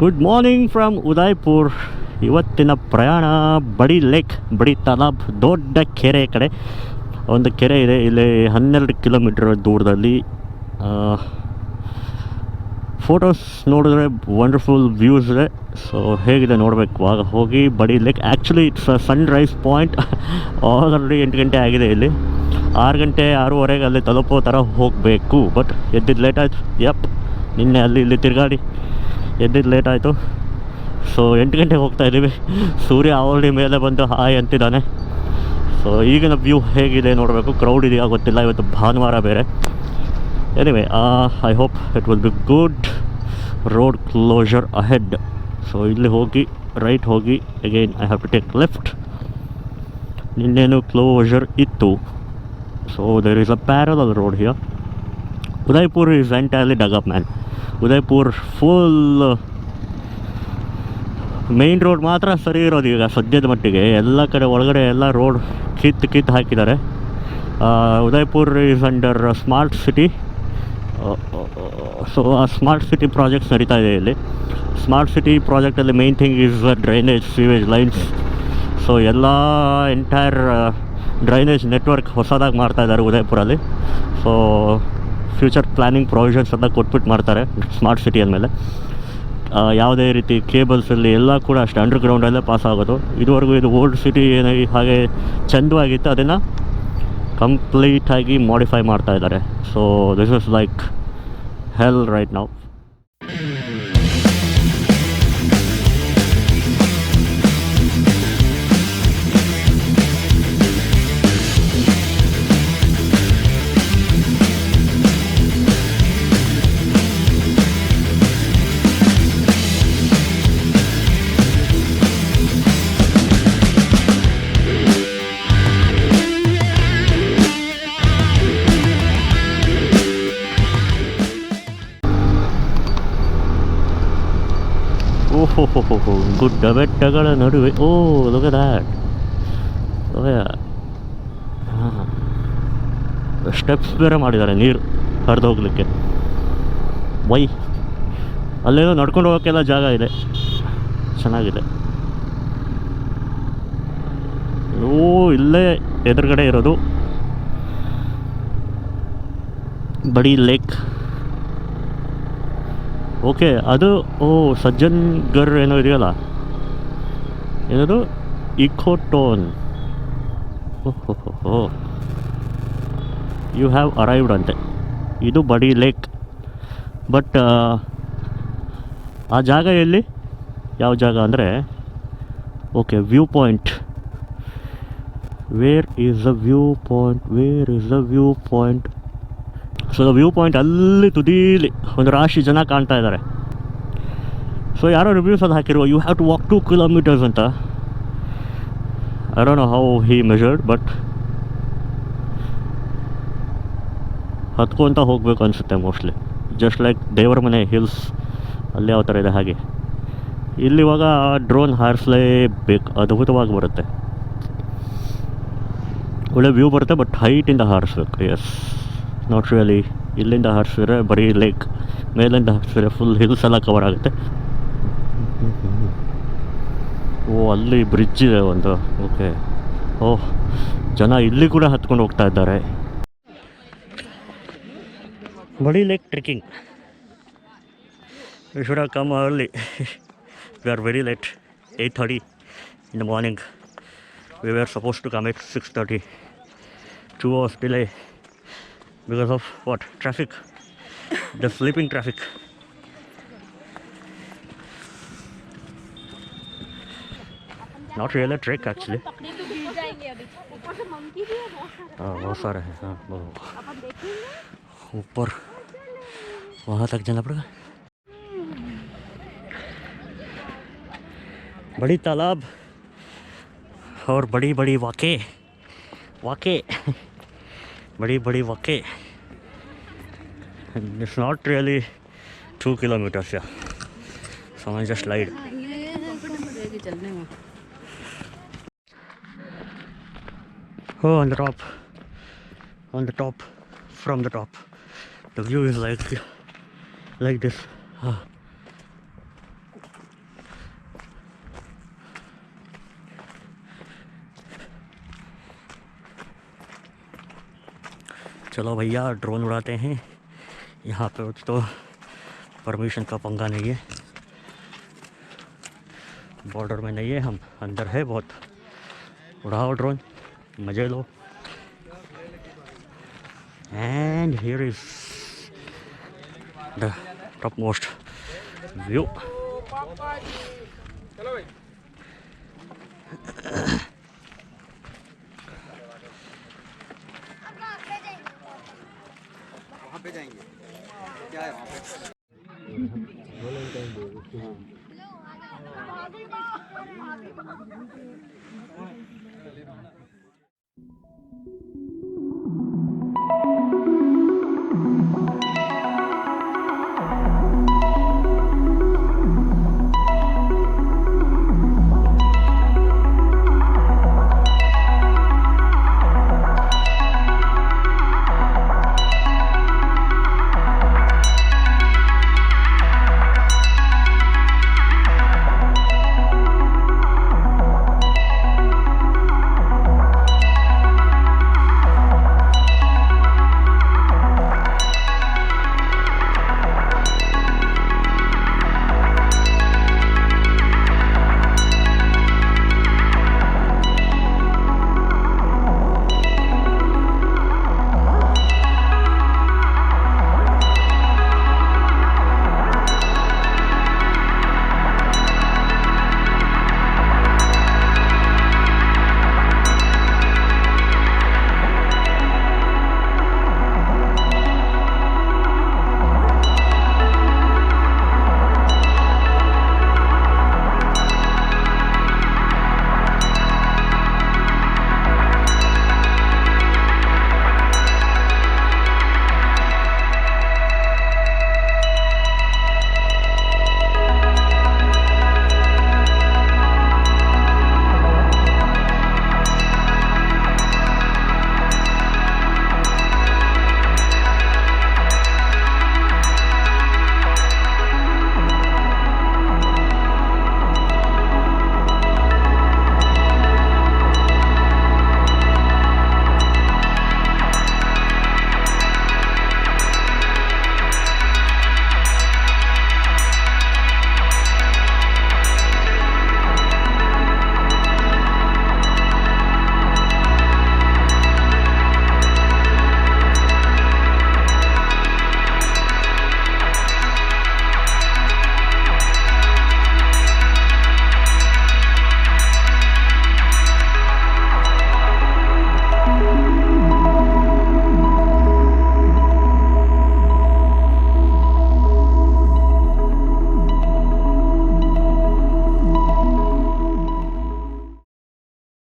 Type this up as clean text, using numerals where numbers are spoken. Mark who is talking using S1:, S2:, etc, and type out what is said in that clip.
S1: Good morning from Udaipur. ಇವತ್ತಿನ ಪ್ರಯಾಣ ಬಡಿ ಲೇಕ್, ಬಡಿ ತಾಲಾಬ್, ದೊಡ್ಡ ಕೆರೆ ಕಡೆ. ಒಂದು ಕೆರೆ ಇದೆ ಇಲ್ಲಿ 12 ಕಿಲೋಮೀಟರ್ ದೂರದಲ್ಲಿ. ಫೋಟೋಸ್ ನೋಡಿದ್ರೆ ವಂಡರ್ಫುಲ್ ವ್ಯೂಸ್ ಇದೆ. ಸೊ ಹೇಗಿದೆ ನೋಡಬೇಕು, ಆಗ ಹೋಗಿ ಬಡಿ lake. Actually it's Sunrise point. Already 8 ಗಂಟೆ ಆಗಿದೆ. ಇಲ್ಲಿ 6 ಗಂಟೆ 6:30 ಅಲ್ಲಿ ತಲುಪೋ ಥರ ಹೋಗಬೇಕು. ಬಟ್ ಎದ್ದಿದ್ದು ಲೇಟ್ ಆಯಿತು. ನಿನ್ನೆ ಅಲ್ಲಿ ಇಲ್ಲಿ ತಿರುಗಾಡಿ ಎದ್ದಿದ್ದು ಲೇಟ್ ಆಯಿತು. ಸೊ 8 ಗಂಟೆಗೆ ಹೋಗ್ತಾಯಿದ್ದೀವಿ. ಸೂರ್ಯ ಆಲ್ರೆಡಿ ಮೇಲೆ ಬಂದು ಹಾಯ್ ಅಂತಿದ್ದಾನೆ. ಸೊ ಈಗಿನ ವ್ಯೂ ಹೇಗಿದೆ ನೋಡಬೇಕು. ಕ್ರೌಡ್ ಇದೆಯಾ ಗೊತ್ತಿಲ್ಲ, ಇವತ್ತು ಭಾನುವಾರ ಬೇರೆ. Anyway, I hope it will be good. Road closure ahead. So ಇಲ್ಲಿ ಹೋಗಿ ರೈಟ್ ಹೋಗಿ again I have to take left. ನಿನ್ನೇನು ಕ್ಲೋಜರ್ ಇತ್ತು. So there is a parallel road here. Udaipur is entirely dug up man. Udaipur full main road ಮಾತ್ರ ಸರಿ ಇರೋದು ಈಗ ಸದ್ಯದ ಮಟ್ಟಿಗೆ. ಎಲ್ಲ ಕಡೆ ಒಳಗಡೆ ಎಲ್ಲ ರೋಡ್ ಕಿತ್ತು ಹಾಕಿದ್ದಾರೆ. Udaipur is under smart city. So ಆ ಸ್ಮಾರ್ಟ್ ಸಿಟಿ ಪ್ರಾಜೆಕ್ಟ್ಸ್ ನಡೀತಾ ಇದೆ ಇಲ್ಲಿ. ಸ್ಮಾರ್ಟ್ ಸಿಟಿ ಪ್ರಾಜೆಕ್ಟಲ್ಲಿ main thing is drainage, sewage lines. So ಎಲ್ಲ ಎಂಟೈರ್ ಡ್ರೈನೇಜ್ ನೆಟ್ವರ್ಕ್ ಹೊಸದಾಗಿ ಮಾಡ್ತಾಯಿದ್ದಾರೆ ಉದಯ್ಪುರಲ್ಲಿ. ಸೊ ಫ್ಯೂಚರ್ ಪ್ಲ್ಯಾನಿಂಗ್ ಪ್ರೊವಿಷನ್ಸ್ ಎಲ್ಲ ಕೊಟ್ಬಿಟ್ಟು ಮಾಡ್ತಾರೆ ಸ್ಮಾರ್ಟ್ ಸಿಟಿ ಅಂದಮೇಲೆ. ಯಾವುದೇ ರೀತಿ ಕೇಬಲ್ಸಲ್ಲಿ ಎಲ್ಲ ಕೂಡ ಅಷ್ಟೇ ಅಂಡರ್ಗ್ರೌಂಡಲ್ಲೇ ಪಾಸ್ ಆಗೋದು. ಇದುವರೆಗೂ ಇದು ಓಲ್ಡ್ ಸಿಟಿ ಏನಾಗಿ ಹಾಗೆ ಚೆಂದವಾಗಿತ್ತು, ಅದನ್ನು ಕಂಪ್ಲೀಟಾಗಿ ಮಾಡಿಫೈ ಮಾಡ್ತಾ ಇದ್ದಾರೆ. So this is like hell right now. ಓಹೋ, ಗುಡ್ಡ ಬೆಟ್ಟಗಳ ನಡುವೆ. Look at that. ಹಾಂ, ಸ್ಟೆಪ್ಸ್ ಬೇರೆ ಮಾಡಿದ್ದಾರೆ ನೀರು ಹರಿದು ಹೋಗ್ಲಿಕ್ಕೆ. ಅಲ್ಲೇನೋ ನಡ್ಕೊಂಡು ಹೋಗೋಕ್ಕೆಲ್ಲ ಜಾಗ ಇದೆ, ಚೆನ್ನಾಗಿದೆ. ಇಲ್ಲೇ ಎದುರುಗಡೆ ಇರೋದು ಬಡಿ ಲೇಕ್. ಓಕೆ, ಅದು ಸಜ್ಜನ್ಗರ್ ಏನೋ ಇದೆಯಲ್ಲ, ಏನದು ಇಕೋಟೋನ್. ಯು ಹ್ಯಾವ್ ಅರೈವ್ಡ್ ಅಂತೆ. ಇದು ಬಡಿ ಲೇಕ್. ಬಟ್ ಆ ಜಾಗ ಎಲ್ಲಿ, ಯಾವ ಜಾಗ ಅಂದರೆ, okay, view point. Where is the view point? So view point ಅಲ್ಲಿ ತುದೀಲಿ ಒಂದು ರಾಶಿ ಜನ ಕಾಣ್ತಾ ಇದ್ದಾರೆ. ಸೊ ಯಾರೋ ರಿವ್ಯೂಸ್ ಅದು ಹಾಕಿರುವ, you have to walk 2 kilometers ಅಂತ. I don't know how he measured, but ಹತ್ಕೊಂತ ಹೋಗಬೇಕು ಅನಿಸುತ್ತೆ ಮೋಸ್ಟ್ಲಿ. ಜಸ್ಟ್ ಲೈಕ್ ದೇವರ ಮನೆ ಹಿಲ್ಸ್ ಅಲ್ಲಿ ಯಾವ ಥರ ಇದೆ ಹಾಗೆ. ಇಲ್ಲಿ ಇವಾಗ ಡ್ರೋನ್ ಹಾರಿಸಲೇಬೇಕು, ಅದ್ಭುತವಾಗಿ ಬರುತ್ತೆ, ಒಳ್ಳೆ ವ್ಯೂ ಬರುತ್ತೆ. ಬಟ್ ಹೈಟಿಂದ ಹಾರಿಸ್ಬೇಕು. Yes, not really. ಇಲ್ಲಿಂದ ಹಾರಿಸಿದ್ರೆ ಬರೀ ಲೇಕ್, ಮೇಲಿಂದ ಹಾರಿಸಿದ್ರೆ ಫುಲ್ ಹಿಲ್ಸ್ ಎಲ್ಲ ಕವರ್ ಆಗುತ್ತೆ. ಅಲ್ಲಿ ಬ್ರಿಡ್ಜ್ ಇದೆ ಒಂದು. ಓಕೆ, ಜನ ಇಲ್ಲಿ ಕೂಡ ಹತ್ಕೊಂಡು ಹೋಗ್ತಾ ಇದ್ದಾರೆ. ಬಡಿ lake trekking. We should have come early. We are very late. 8:30 in the morning. We were supposed to come at 6:30. 2 hours delay. Because of what? Traffic. The sleeping traffic. Not really a trek actually. बहुत सारे हैं. हाँ, ऊपर वहाँ तक जाना पड़ेगा. बड़ी तालाब और बड़ी बड़ी वाके बड़ी वाके. It's not really 2 kilometers. Yeah, someone just lied. On the top, from the top, the view is like this. चलो भैया ड्रोन उड़ाते हैं। यहाँ पे तो परमिशन का पंगा नहीं है, बॉर्डर में नहीं है, हम अंदर है बहुत। उड़ाओ ड्रोन, मजे लो। And here is the top most view.
S2: वहाँ पे जाएंगे, क्या है वहाँ पे?